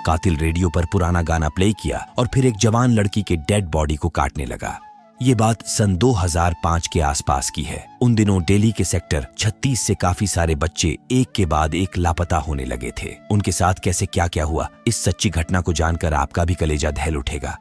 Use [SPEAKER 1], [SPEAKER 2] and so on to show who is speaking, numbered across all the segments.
[SPEAKER 1] कातिल रेडियो पर पुराना गाना प्ले किया और फिर एक जवान लड़की के डेड बॉडी को काटने लगा। ये बात सन 2005 के आसपास की है। उन दिनों दिल्ली के सेक्टर 36 से काफी सारे बच्चे एक के बाद एक लापता होने लगे थे। उनके साथ कैसे क्या क्या हुआ, इस सच्ची घटना को जानकर आपका भी कलेजा दहल उठेगा।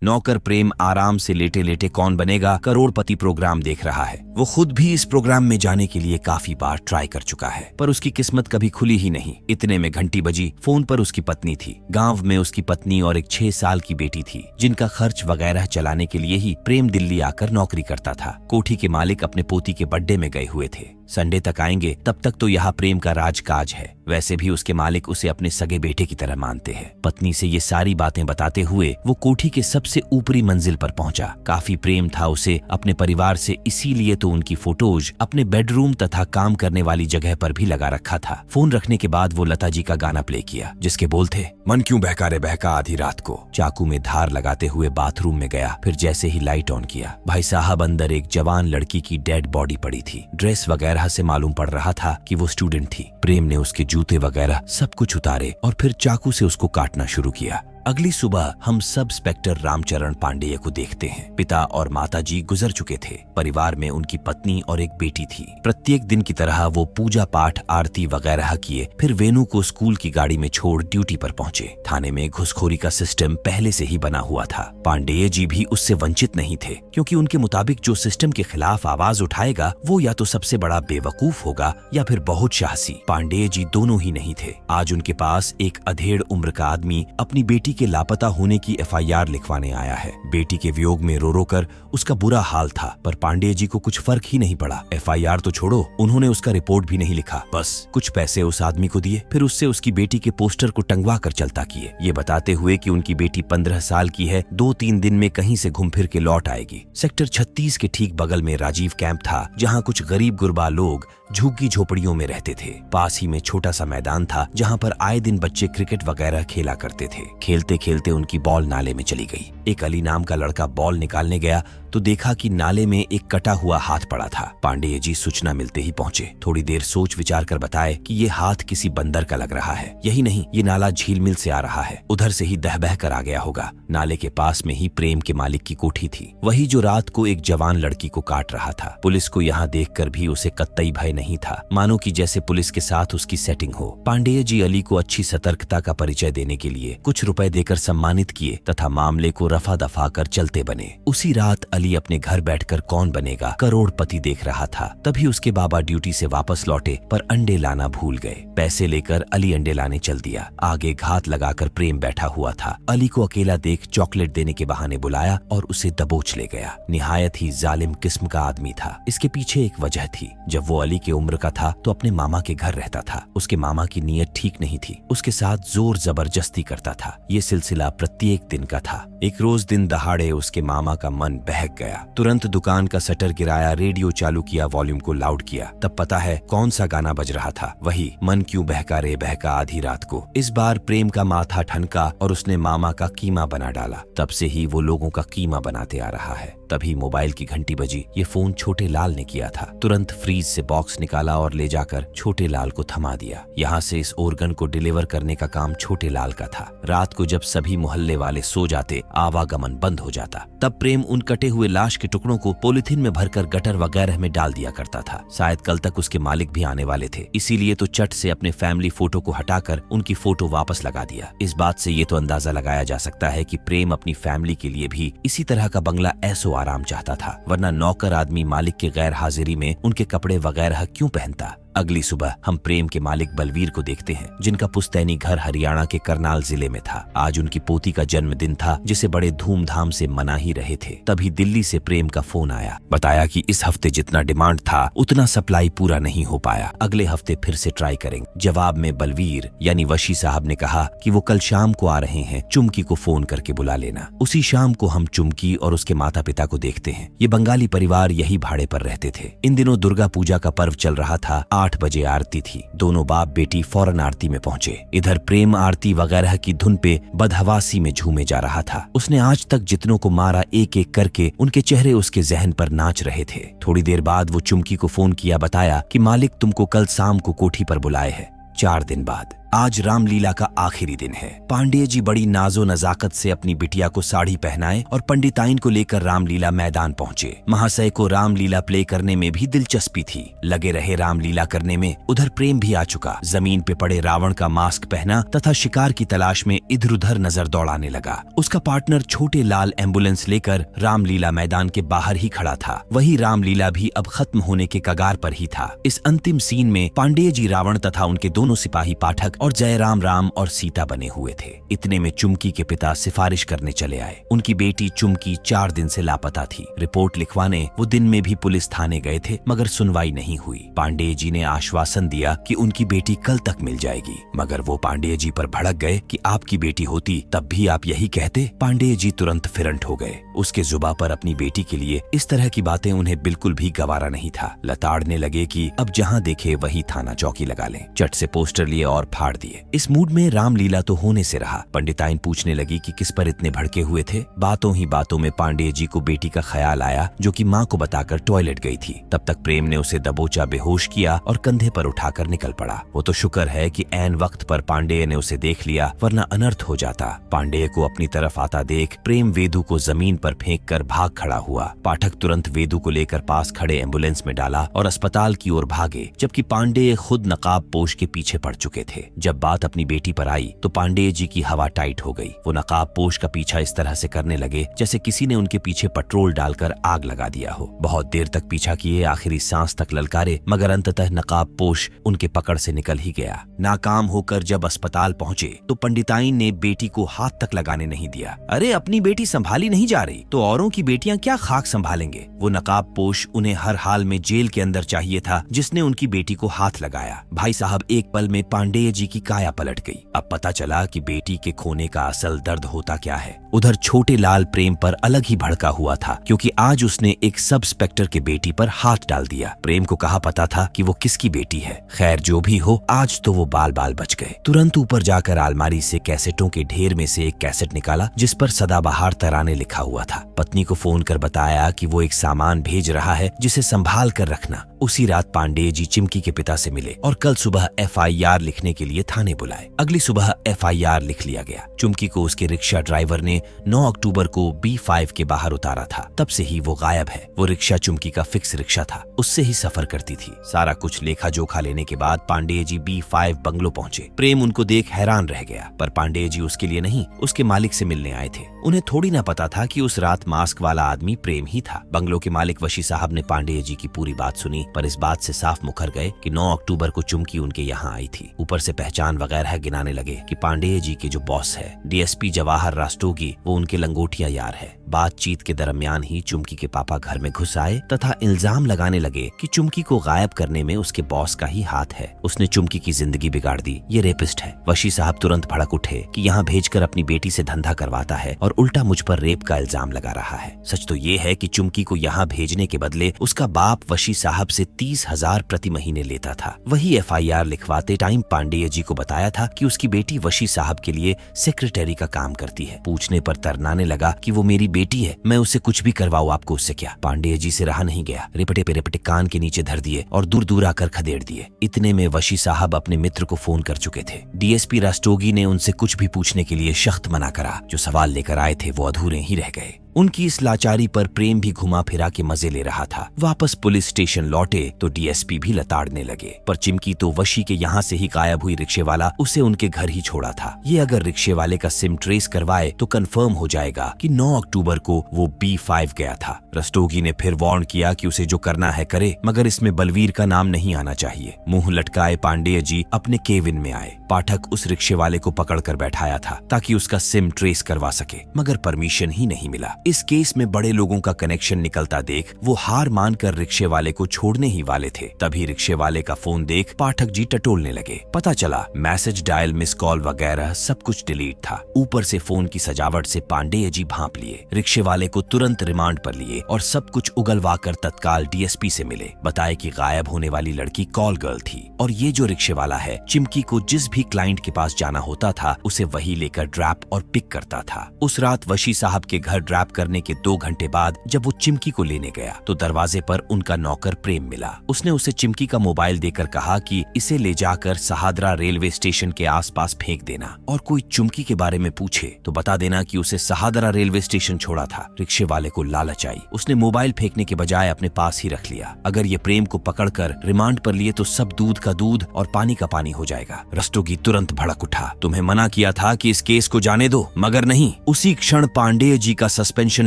[SPEAKER 1] नौकर प्रेम आराम से लेटे लेटे कौन बनेगा करोड़पति प्रोग्राम देख रहा है। वो खुद भी इस प्रोग्राम में जाने के लिए काफी बार ट्राई कर चुका है, पर उसकी किस्मत कभी खुली ही नहीं। इतने में घंटी बजी। फोन पर उसकी पत्नी थी। गांव में उसकी पत्नी और एक 6 साल की बेटी थी, जिनका खर्च वगैरह चलाने के लिए ही प्रेम दिल्ली आकर नौकरी करता था। कोठी के मालिक अपने पोती के बर्थडे में गए हुए थे। संडे तक आएंगे, तब तक तो यहाँ प्रेम का राजकाज है। वैसे भी उसके मालिक उसे अपने सगे बेटे की तरह मानते हैं। पत्नी से ये सारी बातें बताते हुए वो कोठी के सबसे ऊपरी मंजिल पर पहुंचा। काफी प्रेम था उसे अपने परिवार से, इसीलिए तो उनकी फोटोज अपने बेडरूम तथा काम करने वाली जगह पर भी लगा रखा था। फोन रखने के बाद वो लता जी का गाना प्ले किया, जिसके बोल थे, मन क्यों बहका रे बहका आधी रात को। चाकू में धार लगाते हुए बाथरूम में गया। फिर जैसे ही लाइट ऑन किया, भाई साहब अंदर एक जवान लड़की की डेड बॉडी पड़ी थी। ड्रेस वगैरह से मालूम पड़ रहा था कि वो स्टूडेंट थी। प्रेम ने उसके जूते वगैरह सब कुछ उतारे और फिर चाकू से उसको काटना शुरू किया। अगली सुबह हम सब इंस्पेक्टर रामचरण पांडेय को देखते हैं। पिता और माता जी गुजर चुके थे। परिवार में उनकी पत्नी और एक बेटी थी। प्रत्येक दिन की तरह वो पूजा पाठ आरती वगैरह किए, फिर वेनू को स्कूल की गाड़ी में छोड़ ड्यूटी पर पहुंचे। थाने में घुसखोरी का सिस्टम पहले से ही बना हुआ था। पांडेय जी भी उससे वंचित नहीं थे, क्योंकि उनके मुताबिक जो सिस्टम के खिलाफ आवाज उठाएगा वो या तो सबसे बड़ा बेवकूफ होगा या फिर बहुत साहसी। पांडेय जी दोनों ही नहीं थे। आज उनके पास एक अधेड़ उम्र का आदमी अपनी बेटी के लापता होने की FIR लिखवाने आया है। बेटी के वियोग में रो रो कर उसका बुरा हाल था, पर पांडेय जी को कुछ फर्क ही नहीं पड़ा। FIR तो छोड़ो, उन्होंने उसका रिपोर्ट भी नहीं लिखा। बस कुछ पैसे उस आदमी को दिए, फिर उससे उसकी बेटी के पोस्टर को टंगवा कर चलता किए, ये बताते हुए कि उनकी बेटी 15 साल की है, 2-3 दिन में कहीं से घूम फिर के लौट आएगी। सेक्टर 36 के ठीक बगल में राजीव कैंप था, जहाँ कुछ गरीब गुरबा लोग झुग्गी झोपड़ियों में रहते थे। पास ही में छोटा सा मैदान था, जहाँ पर आए दिन बच्चे क्रिकेट वगैरह खेला करते थे। खेलते खेलते उनकी बॉल नाले में चली गई। एक अली नाम का लड़का बॉल निकालने गया तो देखा कि नाले में एक कटा हुआ हाथ पड़ा था। पांडेय जी सूचना मिलते ही पहुंचे। थोड़ी देर सोच विचार कर बताए कि ये हाथ किसी बंदर का लग रहा है। यही नहीं, ये नाला झील मिल से आ रहा है, उधर से ही दह बह कर आ गया होगा। नाले के पास में ही प्रेम के मालिक की कोठी थी, वही जो रात को एक जवान लड़की को काट रहा था। पुलिस को यहाँ देखकर भी उसे कतई भय नहीं था, मानो कि जैसे पुलिस के साथ उसकी सेटिंग हो। पांडेय जी अली को अच्छी सतर्कता का परिचय देने के लिए कुछ रुपए देकर सम्मानित किए तथा मामले को रफा दफा कर चलते बने। उसी रात अली अपने घर बैठकर कौन बनेगा करोड़पति देख रहा था। तभी उसके बाबा ड्यूटी से वापस लौटे, पर अंडे लाना भूल गए। पैसे लेकर अली अंडे लाने चल दिया। आगे घात लगाकर प्रेम बैठा हुआ था। अली को अकेला देख चॉकलेट देने के बहाने बुलाया और उसे दबोच ले गया। निहायत ही जालिम किस्म का आदमी था। इसके पीछे एक वजह थी। जब वो अली के उम्र का था तो अपने मामा के घर रहता था। उसके मामा की नीयत ठीक नहीं थी, उसके साथ जोर जबरदस्ती करता था। ये सिलसिला प्रत्येक दिन का था। एक रोज दिन दहाड़े उसके मामा का मन बहक गया। तुरंत दुकान का शटर गिराया, रेडियो चालू किया, वॉल्यूम को लाउड किया। तब पता है कौन सा गाना बज रहा था? वही मन क्यों बहका रे बहका आधी रात को। इस बार प्रेम का माथा ठनका और उसने मामा का कीमा बना डाला। तब से ही वो लोगों का कीमा बनाते आ रहा है। तभी मोबाइल की घंटी बजी। ये फोन छोटे लाल ने किया था। तुरंत फ्रीज से बॉक्स निकाला और ले जाकर छोटे लाल को थमा दिया। यहाँ से इस ऑर्गन को डिलीवर करने का काम छोटे लाल का था। रात को जब सभी मोहल्ले वाले सो जाते, आवागमन बंद हो जाता, तब प्रेम उन कटे हुए लाश के टुकड़ों को पॉलिथीन में भरकर गटर वगैरह में डाल दिया करता था। शायद कल तक उसके मालिक भी आने वाले थे, इसीलिए तो चट से अपने फैमिली फोटो को हटाकर उनकी फोटो वापस लगा दिया। इस बात से ये तो अंदाजा लगाया जा सकता है कि प्रेम अपनी फैमिली के लिए भी इसी तरह का बंगला ऐसो आराम चाहता था, वरना नौकर आदमी मालिक के गैर हाजिरी में उनके कपड़े वगैरह क्यों पहनता। अगली सुबह हम प्रेम के मालिक बलवीर को देखते हैं, जिनका पुश्तैनी घर हरियाणा के करनाल जिले में था। आज उनकी पोती का जन्मदिन था, जिसे बड़े धूमधाम से मना ही रहे थे। तभी दिल्ली से प्रेम का फोन आया। बताया कि इस हफ्ते जितना डिमांड था उतना सप्लाई पूरा नहीं हो पाया, अगले हफ्ते फिर से ट्राई करेंगे। जवाब में बलवीर यानी वशी साहब ने कहा कि वो कल शाम को आ रहे हैं, चुमकी को फोन करके बुला लेना। उसी शाम को हम चुमकी और उसके माता पिता को देखते हैं। ये बंगाली परिवार यही भाड़े पर रहते थे। इन दिनों दुर्गा पूजा का पर्व चल रहा था। 8 बजे आरती थी। दोनों बाप बेटी फौरन आरती में पहुंचे। इधर प्रेम आरती वगैरह की धुन पे बदहवासी में झूमे जा रहा था। उसने आज तक जितनों को मारा एक एक करके उनके चेहरे उसके जहन पर नाच रहे थे। थोड़ी देर बाद वो चुमकी को फोन किया, बताया कि मालिक तुमको कल शाम को कोठी पर बुलाए है। 4 दिन बाद आज रामलीला का आखिरी दिन है। पांडेय जी बड़ी नाजो नजाकत से अपनी बिटिया को साड़ी पहनाए और पंडिताइन को लेकर रामलीला मैदान पहुंचे। महाशय को रामलीला प्ले करने में भी दिलचस्पी थी, लगे रहे रामलीला करने में। उधर प्रेम भी आ चुका, जमीन पे पड़े रावण का मास्क पहना तथा शिकार की तलाश में इधर उधर नजर दौड़ाने लगा। उसका पार्टनर छोटे लाल एम्बुलेंस लेकर रामलीला मैदान के बाहर ही खड़ा था। वही रामलीला भी अब खत्म होने के कगार पर ही था। इस अंतिम सीन में पांडेय जी रावण तथा उनके दोनों सिपाही पाठक और जयराम राम और सीता बने हुए थे। इतने में चुमकी के पिता सिफारिश करने चले आए। उनकी बेटी चुमकी 4 दिन से लापता थी। रिपोर्ट लिखवाने वो दिन में भी पुलिस थाने गए थे, मगर सुनवाई नहीं हुई। पांडेय जी ने आश्वासन दिया कि उनकी बेटी कल तक मिल जाएगी, मगर वो पांडेय जी पर भड़क गए कि आपकी बेटी होती तब भी आप यही कहते। पांडेय जी तुरंत फिरंट हो गए। उसके जुबा पर अपनी बेटी के लिए इस तरह की बातें उन्हें बिल्कुल भी गवारा नहीं था। लताड़ने लगे कि अब जहाँ देखे वही थाना चौकी लगा लें। चट से पोस्टर लिए और फाड़ दिए। इस मूड में रामलीला तो होने से रहा। पंडिताइन पूछने लगी कि किस पर इतने भड़के हुए थे। बातों ही बातों में पांडेय जी को बेटी का ख्याल आया, जो कि माँ को बताकर टॉयलेट गई थी। तब तक प्रेम ने उसे दबोचा, बेहोश किया और कंधे पर उठाकर निकल पड़ा। वो तो शुक्र है कि ऐन वक्त पर पांडेय ने उसे देख लिया, वरना अनर्थ हो जाता। पांडेय को अपनी तरफ आता देख प्रेम वेदु को जमीन पर फेंक कर भाग खड़ा हुआ। पाठक तुरंत वेदु को लेकर पास खड़े एम्बुलेंस में डाला और अस्पताल की ओर भागे, जबकि पांडेय खुद नकाब पोश के पीछे पड़ चुके थे। जब बात अपनी बेटी पर आई तो पांडेय जी की हवा टाइट हो गई। वो नकाब पोश का पीछा इस तरह से करने लगे जैसे किसी ने उनके पीछे पेट्रोल डालकर आग लगा दिया हो। बहुत देर तक पीछा किए, आखिरी सांस तक ललकारे, मगर अंततः नकाब पोश उनके पकड़ से निकल ही गया। नाकाम होकर जब अस्पताल पहुंचे तो पंडिताइन ने बेटी को हाथ तक लगाने नहीं दिया। अरे अपनी बेटी संभाली नहीं जा रही तो औरों की बेटियां क्या खाक संभालेंगे। वो नकाब पोश उन्हें हर हाल में जेल के अंदर चाहिए था जिसने उनकी बेटी को हाथ लगाया। भाई साहब, एक पल में पांडेय जी की काया पलट गई। अब पता चला कि बेटी के खोने का असल दर्द होता क्या है। उधर छोटे लाल प्रेम पर अलग ही भड़का हुआ था, क्योंकि आज उसने एक सब इंस्पेक्टर के बेटी पर हाथ डाल दिया। प्रेम को कहा पता था कि वो किसकी बेटी है। खैर जो भी हो, आज तो वो बाल बाल बच गए। तुरंत ऊपर जाकर अलमारी से कैसेटों के ढेर में से एक कैसेट निकाला जिस पर सदाबहार तराने लिखा हुआ था। पत्नी को फोन कर बताया कि वो एक सामान भेज रहा है जिसे संभाल कर रखना। उसी रात पांडेय जी चिमकी के पिता से मिले और कल सुबह FIR लिखने के लिए थाने बुलाए। अगली सुबह FIR लिख लिया गया। चुमकी को उसके रिक्शा ड्राइवर ने 9 अक्टूबर को B5 के बाहर उतारा था। तब से ही वो गायब है। वो रिक्शा चुमकी का फिक्स रिक्शा था, उससे ही सफर करती थी। सारा कुछ लेखा जोखा लेने के बाद पांडेय जी B5 बंगलो पहुंचे। प्रेम उनको देख हैरान रह गया, पर पांडेय जी उसके लिए नहीं, उसके मालिक से मिलने आए थे। उन्हें थोड़ी ना पता था कि उस रात मास्क वाला आदमी प्रेम ही था। बंगलो के मालिक वशी साहब ने पांडेय जी की पूरी बात सुनी, पर इस बात से साफ मुकर गए कि 9 अक्टूबर को चुमकी उनके यहाँ आई थी। ऊपर से पहचान वगैरह गिनाने लगे कि पांडेय जी के जो बॉस है DSP जवाहर रास्तोगी, वो उनके लंगोटिया यार है। बातचीत के दरमियान ही चुमकी के पापा घर में घुस आए तथा इल्जाम लगाने लगे कि चुमकी को गायब करने में उसके बॉस का ही हाथ है। उसने चुमकी की जिंदगी बिगाड़ दी, ये रेपिस्ट है। वशी साहब तुरंत भड़क उठे कि यहाँ भेजकर अपनी बेटी से धंधा करवाता है और उल्टा मुझ पर रेप का इल्जाम लगा रहा है। सच तो ये है कि चुमकी को यहाँ भेजने के बदले उसका बाप वशी साहब से 30,000 प्रति महीने लेता था। वही FIR लिखवाते टाइम पांडेय जी को बताया था कि उसकी बेटी वशी साहब के लिए सेक्रेटरी का काम करती है। पूछने पर तरनाने लगा कि वो मेरी बेटी है, मैं उसे कुछ भी करवाऊं, आपको उससे क्या। पांडेय जी से रहा नहीं गया, रिपटे पे रिपटे कान के नीचे धर दिए और दूर दूर आकर खदेड़ दिए। इतने में वशी साहब अपने मित्र को फोन कर चुके थे। DSP रास्तोगी ने उनसे कुछ भी पूछने के लिए सख्त मना करा। जो सवाल लेकर आए थे वो अधूरे ही रह गए। उनकी इस लाचारी पर प्रेम भी घुमा फिरा के मजे ले रहा था। वापस पुलिस स्टेशन लौटे तो DSP भी लताड़ने लगे, पर चिमकी तो वशी के यहाँ से ही गायब हुई रिक्शे वाला उसे उनके घर ही छोड़ा था। ये अगर रिक्शे वाले का सिम ट्रेस करवाए तो कंफर्म हो जाएगा कि 9 अक्टूबर को वो B5 गया था। रस्तोगी ने फिर वार्न किया कि उसे जो करना है करे, मगर इसमें बलवीर का नाम नहीं आना चाहिए। मुंह लटकाए पांडेय जी अपने केबिन में आए। पाठक उस रिक्शे वाले को पकड़ कर बैठाया था ताकि उसका सिम ट्रेस करवा सके, मगर परमिशन ही नहीं मिला। इस केस में बड़े लोगों का कनेक्शन निकलता देख वो हार मानकर रिक्शे वाले को छोड़ने ही वाले थे। तभी रिक्शे वाले का फोन देख पाठक जी टटोलने लगे। पता चला मैसेज डायल, मिस कॉल वगैरह सब कुछ डिलीट था। ऊपर से फोन की सजावट से पांडेय जी भांप लिए। रिक्शे वाले को तुरंत रिमांड पर लिए और सब कुछ उगलवा कर तत्काल DSP से मिले। बताए कि गायब होने वाली लड़की कॉल गर्ल थी और ये जो रिक्शे वाला है चिमकी को जिस भी क्लाइंट के पास जाना होता था उसे वही लेकर ड्रॉप और पिक करता था। उस रात वशी साहब के घर ड्रॉप करने के 2 घंटे बाद जब वो चिमकी को लेने गया तो दरवाजे पर उनका नौकर प्रेम मिला। उसने उसे चिमकी का मोबाइल देकर कहा कि इसे ले जाकर सहादरा रेलवे स्टेशन के आसपास फेंक देना और कोई चिमकी के बारे में पूछे तो बता देना कि उसे सहादरा रेलवे स्टेशन छोड़ा था। रिक्शे वाले को लालच आई, उसने मोबाइल फेंकने के बजाय अपने पास ही रख लिया। अगर ये प्रेम को पकड़कर रिमांड पर लिए तो सब दूध का दूध और पानी का पानी हो जाएगा। रस्तोगी तुरंत भड़क उठा, तुम्हें मना किया था कि इस केस को जाने दो, मगर नहीं। उसी क्षण पांडेय जी का सस्पेंशन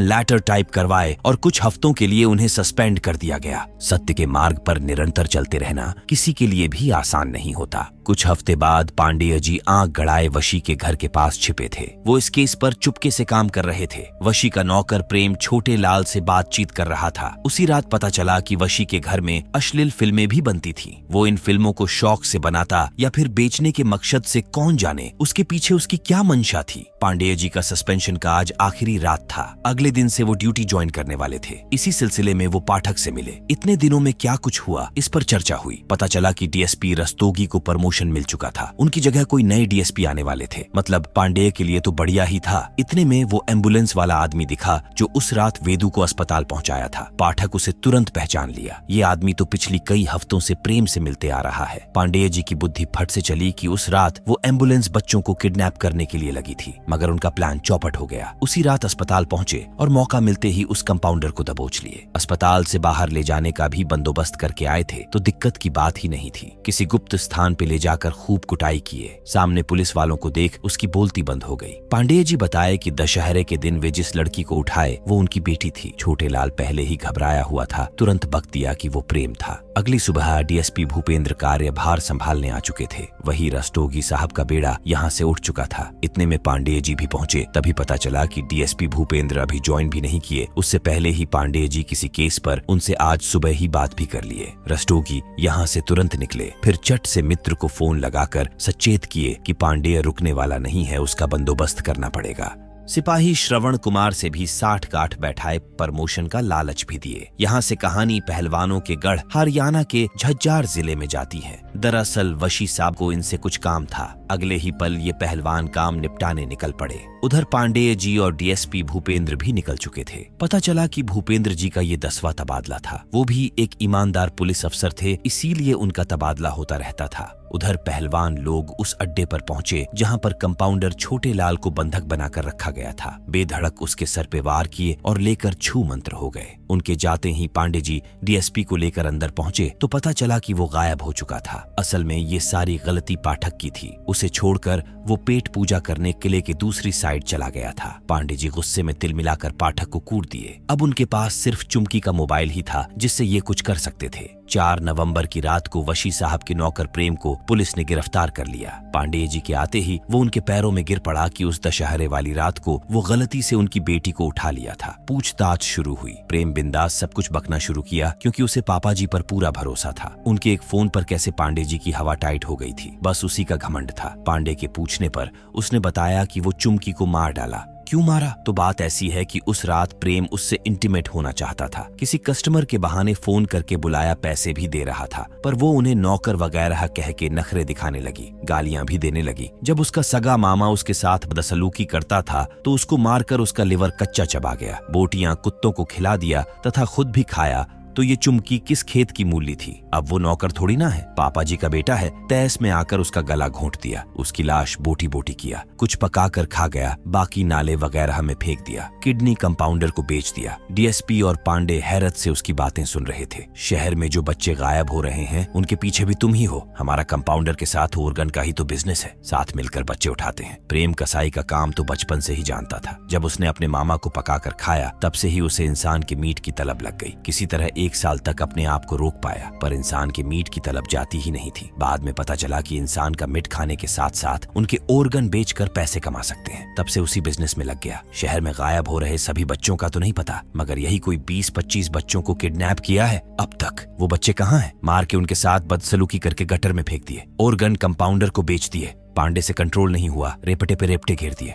[SPEAKER 1] लेटर टाइप करवाए और कुछ हफ्तों के लिए उन्हें सस्पेंड कर दिया गया। सत्य के मार्ग पर निरंतर चलते रहना किसी के लिए भी आसान नहीं होता। कुछ हफ्ते बाद पांडेय जी आंख गड़ाए वशी के घर के पास छिपे थे। वो इस केस पर चुपके से काम कर रहे थे। वशी का नौकर प्रेम छोटे लाल से बातचीत कर रहा था। उसी रात पता चला कि वशी के घर में अश्लील फिल्में भी बनती थी। वो इन फिल्मों को शौक से बनाता या फिर बेचने के मकसद से, कौन जाने उसके पीछे उसकी क्या मंशा थी। पांडेय जी का सस्पेंशन का आज आखिरी रात था। अगले दिन से वो ड्यूटी ज्वाइन करने वाले थे। इसी सिलसिले में वो पाठक से मिले। इतने दिनों में क्या कुछ हुआ इस पर चर्चा हुई। पता चला कि डीएसपी रस्तोगी को प्रमोशन मिल चुका था। उनकी जगह कोई नए डीएसपी आने वाले थे। मतलब पांडेय के लिए तो बढ़िया ही था। इतने में वो एम्बुलेंस वाला आदमी दिखा जो उस रात वेदू को अस्पताल पहुंचाया था। पाठक उसे तुरंत पहचान लिया। ये आदमी तो पिछली कई हफ्तों से प्रेम से मिलते आ रहा है। पांडेय जी की बुद्धि फट से चली कि उस रात वो एम्बुलेंस बच्चों को किडनैप करने के लिए लगी थी, मगर उनका प्लान चौपट हो गया। उसी रात अस्पताल पहुंचे और मौका मिलते ही उस कंपाउंडर को दबोच लिए। अस्पताल से बाहर ले जाने का भी बंदोबस्त करके आए थे तो दिक्कत की बात ही नहीं थी। किसी गुप्त स्थान पे ले जाकर खूब कुटाई किए। सामने पुलिस वालों को देख उसकी बोलती बंद हो गई। पांडेय जी बताए कि दशहरे के दिन वे जिस लड़की को उठाए वो उनकी बेटी थी। छोटे लाल पहले ही घबराया हुआ था, तुरंत बक दिया कि वो प्रेम था। अगली सुबह डीएसपी भूपेंद्र कार्यभार संभालने आ चुके थे। वही रस्तोगी साहब का बेड़ा यहाँ से उठ चुका था। इतने में पांडेय जी भी पहुंचे। तभी पता चला कि डीएसपी भूपेंद्र अभी ज्वाइन भी नहीं किए। उससे पहले ही पांडेय जी किसी केस पर उनसे आज सुबह ही बात भी कर लिए। रस्तोगी यहाँ से तुरंत निकले, फिर चट से मित्र को फोन लगाकर सचेत किए कि पांडेय रुकने वाला नहीं है, उसका बंदोबस्त करना पड़ेगा। सिपाही श्रवण कुमार से भी 60 गांठ बैठाए प्रमोशन का लालच भी दिए। यहाँ से कहानी पहलवानों के गढ़ हरियाणा के झज्जर जिले में जाती है। दरअसल वशी साहब को इनसे कुछ काम था। अगले ही पल ये पहलवान काम निपटाने निकल पड़े। उधर पांडेय जी और डीएसपी भूपेंद्र भी निकल चुके थे। पता चला कि भूपेंद्र जी का ये 10वां तबादला था। वो भी एक ईमानदार पुलिस अफसर थे, इसीलिए उनका तबादला होता रहता था। उधर पहलवान लोग उस अड्डे पर पहुंचे जहां पर कंपाउंडर छोटे लाल को बंधक बनाकर रखा गया था। बेधड़क उसके सर पे वार किए और लेकर छू मंत्र हो गए। उनके जाते ही पांडे जी डीएसपी को लेकर अंदर पहुंचे तो पता चला कि वो गायब हो चुका था। असल में ये सारी गलती पाठक की थी। उसे छोड़कर वो पेट पूजा करने किले के दूसरी साइड चला गया था। पांडे जी गुस्से में तिल मिलाकर पाठक को कूट दिए। अब उनके पास सिर्फ चुमकी का मोबाइल ही था जिससे ये कुछ कर सकते थे। 4 नवंबर की रात को वशी साहब के नौकर प्रेम को पुलिस ने गिरफ्तार कर लिया। पांडेय जी के आते ही वो उनके पैरों में गिर पड़ा कि उस दशहरे वाली रात को वो गलती से उनकी बेटी को उठा लिया था। पूछताछ शुरू हुई। प्रेम बिंदास सब कुछ बकना शुरू किया क्योंकि उसे पापा जी पर पूरा भरोसा था। उनके एक फोन पर कैसे पांडे जी की हवा टाइट हो गई थी, बस उसी का घमंड था। पांडे के पूछने पर उसने बताया कि वो चुमकी को मार डाला। क्यों मारा? तो बात ऐसी है कि उस रात प्रेम उससे इंटीमेट होना चाहता था। किसी कस्टमर के बहाने फोन करके बुलाया, पैसे भी दे रहा था, पर वो उन्हें नौकर वगैरह कह के नखरे दिखाने लगी, गालियां भी देने लगी। जब उसका सगा मामा उसके साथ बदसलूकी करता था तो उसको मारकर उसका लिवर कच्चा चबा गया। बोटियां कुत्तों को खिला दिया तथा खुद भी खाया। तो ये चुमकी किस खेत की मूली थी? अब वो नौकर थोड़ी ना है, पापा जी का बेटा है। तैस में आकर उसका गला घोंट दिया, उसकी लाश बोटी बोटी किया, कुछ पका कर खा गया, बाकी नाले वगैरह में फेंक दिया। किडनी कंपाउंडर को बेच दिया। डीएसपी और पांडे हैरत से उसकी बातें सुन रहे थे। शहर में जो बच्चे गायब हो रहे हैं उनके पीछे भी तुम ही हो। हमारा कंपाउंडर के साथ ओर्गन का ही तो बिजनेस है, साथ मिलकर बच्चे उठाते हैं। प्रेम कसाई का काम तो बचपन से ही जानता था। जब उसने अपने मामा को पका कर खाया तब से ही उसे इंसान के मीट की तलब लग गई। किसी तरह 1 साल तक अपने आप को रोक पाया, पर इंसान के मीट की तलब जाती ही नहीं थी। बाद में पता चला कि इंसान का मीट खाने के साथ साथ उनके ऑर्गन बेचकर पैसे कमा सकते हैं। तब से उसी बिजनेस में लग गया। शहर में गायब हो रहे सभी बच्चों का तो नहीं पता, मगर यही कोई 20-25 बच्चों को किडनैप किया है अब तक। वो बच्चे कहाँ हैं? मार के उनके साथ बदसलूकी करके गटर में फेंक दिए। ऑर्गन कंपाउंडर को बेच दिए। पांडे से कंट्रोल नहीं हुआ, रेपटे पे रेपटे घेर दिए।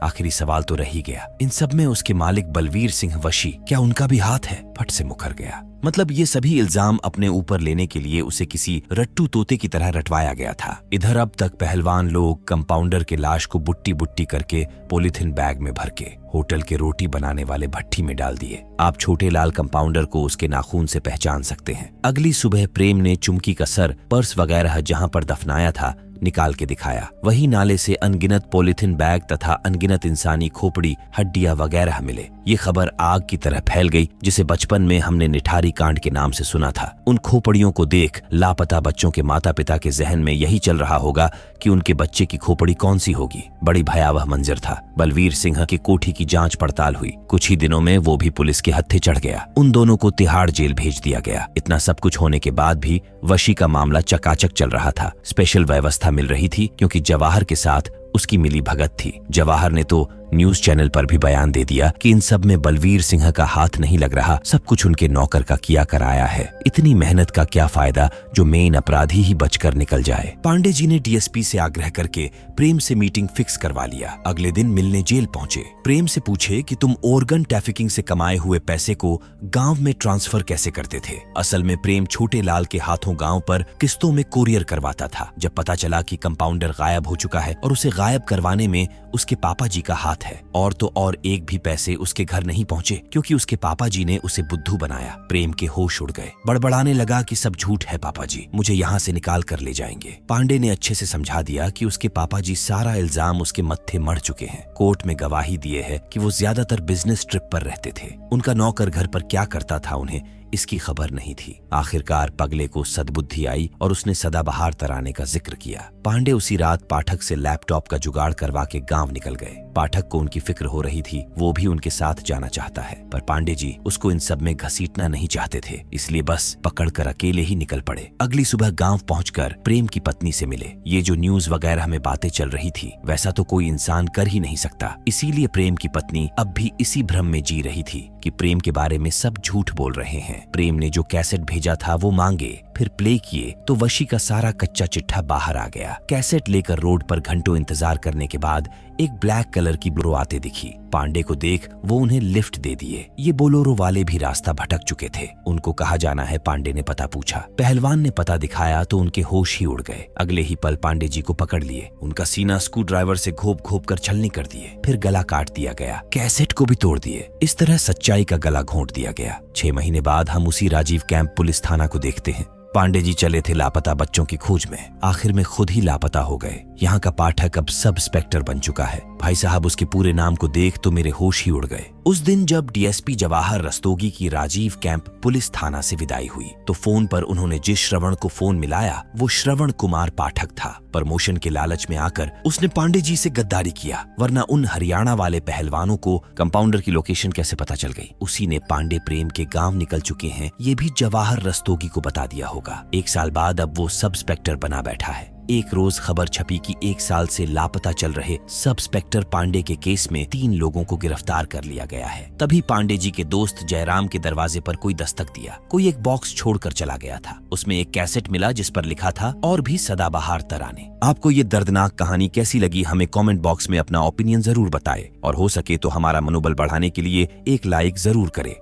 [SPEAKER 1] आखिरी सवाल तो रह ही गया, इन सब में उसके मालिक बलवीर सिंह वशी, क्या उनका भी हाथ है? फट से मुकर गया। मतलब ये सभी इल्जाम अपने ऊपर लेने के लिए उसे किसी रट्टू तोते की तरह रटवाया गया था। इधर अब तक पहलवान लोग कंपाउंडर के लाश को बुट्टी बुट्टी करके पॉलीथिन बैग में भर के होटल के रोटी बनाने वाले भट्टी में डाल दिए। आप छोटे लाल कंपाउंडर को उसके नाखून से पहचान सकते हैं। अगली सुबह प्रेम ने चुमकी का सर, पर्स वगैरह जहां पर दफनाया था निकाल के दिखाया। वही नाले से अनगिनत पॉलीथिन बैग तथा अनगिनत इंसानी खोपड़ी, हड्डियां वगैरह मिले। ये खबर आग की तरह फैल गई, जिसे बचपन में हमने निठारी कांड के नाम से सुना था। उन खोपड़ियों को देख लापता बच्चों के माता पिता के जहन में यही चल रहा होगा कि उनके बच्चे की खोपड़ी कौन सी होगी। बड़ी भयावह मंजर था। बलवीर सिंह की कोठी की जांच पड़ताल हुई। कुछ ही दिनों में वो भी पुलिस के हत्थे चढ़ गया। उन दोनों को तिहाड़ जेल भेज दिया गया। इतना सब कुछ होने के बाद भी वशी का मामला चकाचक चल रहा था। स्पेशल व्यवस्था मिल रही थी क्योंकि जवाहर के साथ उसकी मिली भगत थी। जवाहर ने तो न्यूज चैनल पर भी बयान दे दिया कि इन सब में बलवीर सिंह का हाथ नहीं लग रहा, सब कुछ उनके नौकर का किया कराया है। इतनी मेहनत का क्या फायदा जो मेन अपराधी ही बचकर निकल जाए। पांडे जी ने डीएसपी से आग्रह करके प्रेम से मीटिंग फिक्स करवा लिया। अगले दिन मिलने जेल पहुंचे। प्रेम से पूछे कि तुम ऑर्गन ट्रैफिकिंग से कमाए हुए पैसे को गांव में ट्रांसफर कैसे करते थे। असल में प्रेम छोटे लाल के हाथों गांव पर किस्तों में कोरियर करवाता था। जब पता चला कि कंपाउंडर गायब हो चुका है और उसे गायब करवाने में उसके पापा जी का हाथ है, और तो और एक भी पैसे उसके घर नहीं पहुंचे क्योंकि उसके पापा जी ने उसे बुद्धू बनाया। प्रेम के होश उड़ गए। बड़बड़ाने लगा कि सब झूठ है पापा जी, मुझे यहाँ से निकाल कर ले जाएंगे। पांडे ने अच्छे से समझा दिया कि उसके पापा जी सारा इल्जाम उसके मत्थे मढ़ चुके हैं। कोर्ट में गवाही दिए है कि वो ज्यादातर बिजनेस ट्रिप पर रहते थे। उनका नौकर घर पर क्या करता था उन्हें इसकी खबर नहीं थी। आखिरकार पगले को सद्बुद्धि आई और उसने सदाबहार तराने का जिक्र किया। पांडे उसी रात पाठक से लैपटॉप का जुगाड़ करवा के गांव निकल गए। पाठक को उनकी फिक्र हो रही थी, वो भी उनके साथ जाना चाहता है, पर पांडे जी उसको इन सब में घसीटना नहीं चाहते थे, इसलिए बस पकड़कर अकेले ही निकल पड़े। अगली सुबह गांव पहुंचकर प्रेम की पत्नी से मिले। ये जो न्यूज वगैरह में बातें चल रही थी वैसा तो कोई इंसान कर ही नहीं सकता। इसीलिए प्रेम की पत्नी अब भी इसी भ्रम में जी रही थी कि प्रेम के बारे में सब झूठ बोल रहे हैं। प्रेम ने जो कैसेट भेजा था वो मांगे, फिर प्ले किए तो वशी का सारा कच्चा चिट्ठा बाहर आ गया। कैसेट लेकर रोड पर घंटों इंतजार करने के बाद एक ब्लैक कलर की बोलेरो आते दिखी। पांडे को देख वो उन्हें लिफ्ट दे दिए। ये बोलेरो वाले भी रास्ता भटक चुके थे। उनको कहाँ जाना है पांडे ने पता पूछा। पहलवान ने पता दिखाया तो उनके होश ही उड़ गए। अगले ही पल पांडे जी को पकड़ लिए। उनका सीना स्क्रू ड्राइवर से घोप घोप कर छलनी कर दिए। फिर गला काट दिया गया, कैसेट को भी तोड़ दिए। इस तरह सच्चाई का गला घोंट दिया गया। 6 महीने बाद हम उसी राजीव कैंप पुलिस थाना को देखते हैं। पांडे जी चले थे लापता बच्चों की खोज में, आखिर में खुद ही लापता हो गए। यहाँ का पाठक अब सब इंस्पेक्टर बन चुका है। भाई साहब उसके पूरे नाम को देख तो मेरे होश ही उड़ गए। उस दिन जब डीएसपी जवाहर रस्तोगी की राजीव कैंप पुलिस थाना से विदाई हुई तो फोन पर उन्होंने जिस श्रवण को फोन मिलाया वो श्रवण कुमार पाठक था। प्रमोशन के लालच में आकर उसने पांडे जी से गद्दारी किया, वरना उन हरियाणा वाले पहलवानों को कंपाउंडर की लोकेशन कैसे पता चल गई। उसी ने पांडे प्रेम के गांव निकल चुके हैं ये भी जवाहर रस्तोगी को बता दिया होगा। 1 साल बाद अब वो सब इंस्पेक्टर बना बैठा है। एक रोज खबर छपी कि 1 साल से लापता चल रहे सब इंस्पेक्टर पांडे के केस में 3 लोगों को गिरफ्तार कर लिया गया है। तभी पांडे जी के दोस्त जयराम के दरवाजे पर कोई दस्तक दिया। कोई एक बॉक्स छोड़कर चला गया था। उसमें एक कैसेट मिला जिस पर लिखा था और भी सदाबहार तराने। आपको ये दर्दनाक कहानी कैसी लगी हमें कमेंट बॉक्स में अपना ओपिनियन जरूर बताएं और हो सके तो हमारा मनोबल बढ़ाने के लिए एक लाइक जरूर करें।